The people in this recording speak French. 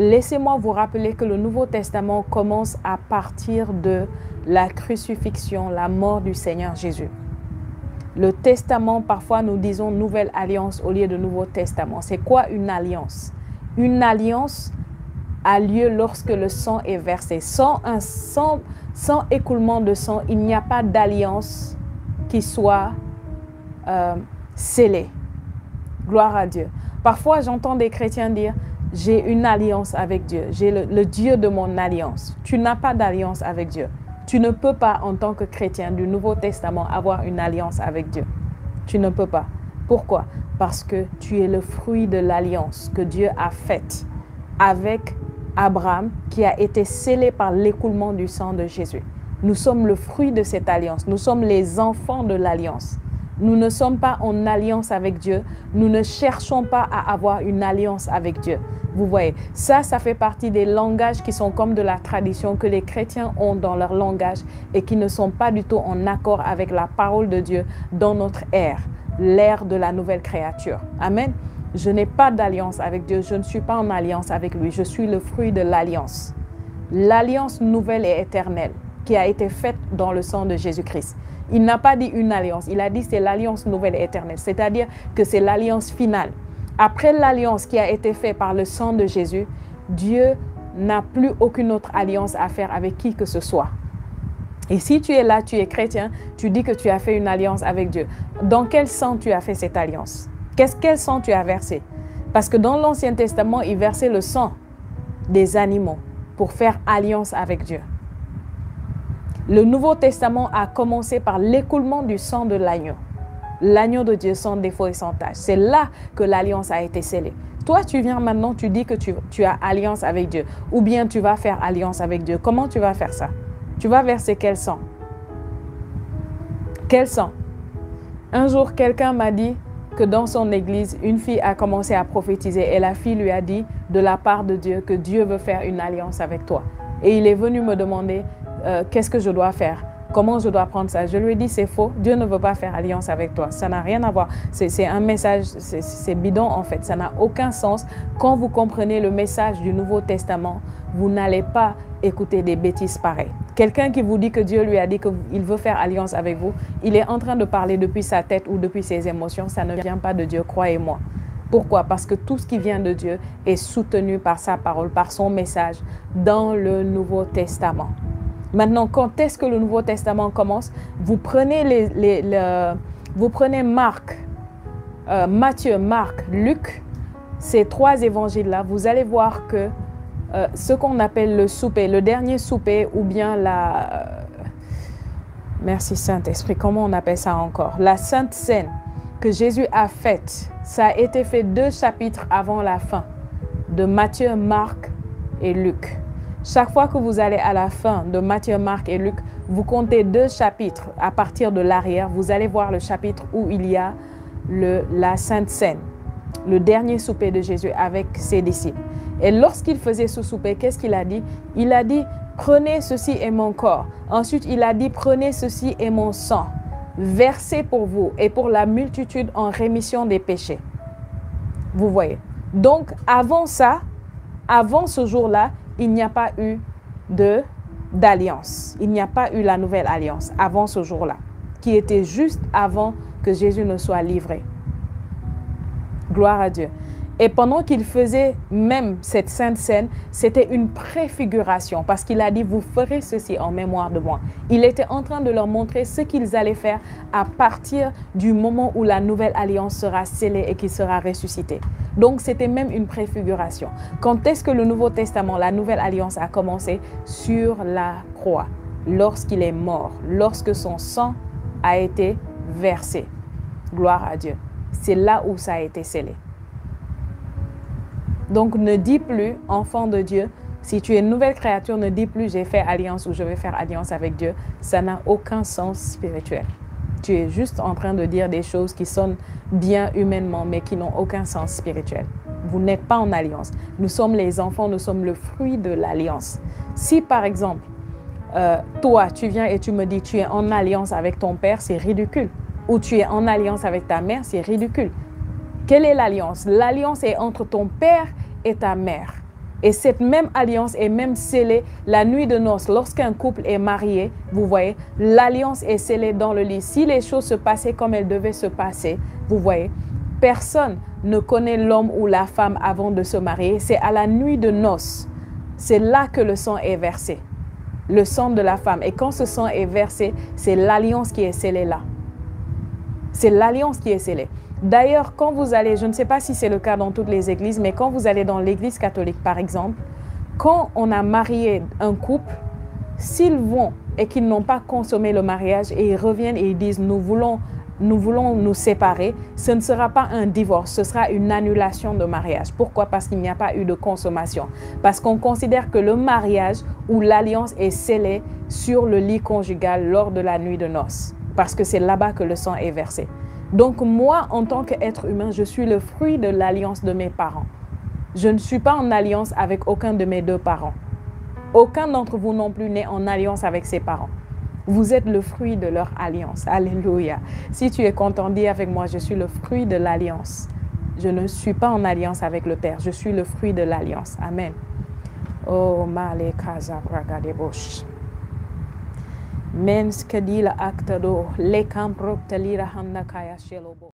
Laissez-moi vous rappeler que le Nouveau Testament commence à partir de la crucifixion, la mort du Seigneur Jésus. Le testament, parfois nous disons nouvelle alliance au lieu de Nouveau Testament. C'est quoi une alliance? Une alliance a lieu lorsque le sang est versé. Sans écoulement de sang, il n'y a pas d'alliance qui soit scellée. Gloire à Dieu. Parfois, j'entends des chrétiens dire, j'ai une alliance avec Dieu. J'ai le Dieu de mon alliance. Tu n'as pas d'alliance avec Dieu. Tu ne peux pas, en tant que chrétien du Nouveau Testament, avoir une alliance avec Dieu. Tu ne peux pas. Pourquoi? Parce que tu es le fruit de l'alliance que Dieu a faite avec Abraham, qui a été scellé par l'écoulement du sang de Jésus. Nous sommes le fruit de cette alliance. Nous sommes les enfants de l'alliance. Nous ne sommes pas en alliance avec Dieu. Nous ne cherchons pas à avoir une alliance avec Dieu. Vous voyez, ça fait partie des langages qui sont comme de la tradition que les chrétiens ont dans leur langage et qui ne sont pas du tout en accord avec la parole de Dieu dans notre ère, l'ère de la nouvelle créature. Amen. Je n'ai pas d'alliance avec Dieu. Je ne suis pas en alliance avec lui. Je suis le fruit de l'alliance. L'alliance nouvelle et éternelle qui a été faite dans le sang de Jésus-Christ. Il n'a pas dit une alliance. Il a dit c'est l'alliance nouvelle et éternelle. C'est-à-dire que c'est l'alliance finale. Après l'alliance qui a été faite par le sang de Jésus, Dieu n'a plus aucune autre alliance à faire avec qui que ce soit. Et si tu es là, tu es chrétien, tu dis que tu as fait une alliance avec Dieu. Dans quel sang tu as fait cette alliance? Quel sang tu as versé? Parce que dans l'Ancien Testament, il versait le sang des animaux pour faire alliance avec Dieu. Le Nouveau Testament a commencé par l'écoulement du sang de l'agneau. L'agneau de Dieu sans défaut et sans tâche. C'est là que l'alliance a été scellée. Toi, tu viens maintenant, tu dis que tu as alliance avec Dieu. Ou bien tu vas faire alliance avec Dieu. Comment tu vas faire ça? Tu vas verser quel sang? Quel sang? Un jour, quelqu'un m'a dit que dans son église, une fille a commencé à prophétiser et la fille lui a dit de la part de Dieu que Dieu veut faire une alliance avec toi. Et il est venu me demander qu'est-ce que je dois faire? Comment je dois prendre ça? Je lui ai dit c'est faux. Dieu ne veut pas faire alliance avec toi. Ça n'a rien à voir. C'est un message, c'est bidon en fait. Ça n'a aucun sens. Quand vous comprenez le message du Nouveau Testament, vous n'allez pas écouter des bêtises pareilles. Quelqu'un qui vous dit que Dieu lui a dit qu'il veut faire alliance avec vous, il est en train de parler depuis sa tête ou depuis ses émotions. Ça ne vient pas de Dieu, croyez-moi. Pourquoi? Parce que tout ce qui vient de Dieu est soutenu par sa parole, par son message dans le Nouveau Testament. Maintenant, quand est-ce que le Nouveau Testament commence? Vous prenez, vous prenez Marc, Matthieu, Marc, Luc, ces trois évangiles-là, vous allez voir que ce qu'on appelle le souper, le dernier souper ou bien la... merci Saint-Esprit, comment on appelle ça encore? La Sainte Seine que Jésus a faite, ça a été fait 2 chapitres avant la fin de Matthieu, Marc et Luc. Chaque fois que vous allez à la fin de Matthieu, Marc et Luc, vous comptez 2 chapitres à partir de l'arrière. Vous allez voir le chapitre où il y a la Sainte Seine, le dernier souper de Jésus avec ses disciples. Et lorsqu'il faisait ce souper, qu'est-ce qu'il a dit? Il a dit, prenez ceci est mon corps. Ensuite, il a dit, prenez ceci est mon sang, versé pour vous et pour la multitude en rémission des péchés. Vous voyez? Donc, avant ça, avant ce jour-là, il n'y a pas eu d'alliance. Il n'y a pas eu la nouvelle alliance avant ce jour-là, qui était juste avant que Jésus ne soit livré. Gloire à Dieu. Et pendant qu'il faisait même cette Sainte Seine, c'était une préfiguration parce qu'il a dit, vous ferez ceci en mémoire de moi. Il était en train de leur montrer ce qu'ils allaient faire à partir du moment où la nouvelle alliance sera scellée et qu'il sera ressuscité. Donc, c'était même une préfiguration. Quand est-ce que le Nouveau Testament, la nouvelle alliance a commencé? Sur la croix, lorsqu'il est mort, lorsque son sang a été versé. Gloire à Dieu. C'est là où ça a été scellé. Donc, ne dis plus, enfant de Dieu, si tu es une nouvelle créature, ne dis plus, j'ai fait alliance ou je vais faire alliance avec Dieu. Ça n'a aucun sens spirituel. Tu es juste en train de dire des choses qui sonnent bien humainement, mais qui n'ont aucun sens spirituel. Vous n'êtes pas en alliance. Nous sommes les enfants, nous sommes le fruit de l'alliance. Si, par exemple, toi, tu viens et tu me dis, tu es en alliance avec ton père, c'est ridicule. Ou tu es en alliance avec ta mère, c'est ridicule. Quelle est l'alliance? L'alliance est entre ton père et ta mère. Et cette même alliance est même scellée la nuit de noces. Lorsqu'un couple est marié, vous voyez, l'alliance est scellée dans le lit. Si les choses se passaient comme elles devaient se passer, vous voyez, personne ne connaît l'homme ou la femme avant de se marier. C'est à la nuit de noces. C'est là que le sang est versé. Le sang de la femme. Et quand ce sang est versé, c'est l'alliance qui est scellée là. C'est l'alliance qui est scellée. D'ailleurs, quand vous allez, je ne sais pas si c'est le cas dans toutes les églises, mais quand vous allez dans l'église catholique, par exemple, quand on a marié un couple, s'ils vont et qu'ils n'ont pas consommé le mariage et ils reviennent et ils disent nous voulons nous séparer, ce ne sera pas un divorce, ce sera une annulation de mariage. Pourquoi? Parce qu'il n'y a pas eu de consommation. Parce qu'on considère que le mariage ou l'alliance est scellée sur le lit conjugal lors de la nuit de noces. Parce que c'est là-bas que le sang est versé. Donc moi, en tant qu'être humain, je suis le fruit de l'alliance de mes parents. Je ne suis pas en alliance avec aucun de mes deux parents. Aucun d'entre vous non plus n'est en alliance avec ses parents. Vous êtes le fruit de leur alliance. Alléluia. Si tu es content, dis avec moi, je suis le fruit de l'alliance. Je ne suis pas en alliance avec le Père. Je suis le fruit de l'alliance. Amen. Oh, male kaza braga de bosh. Mens kadila aktado le kamprok talira hamna kaya shelobo.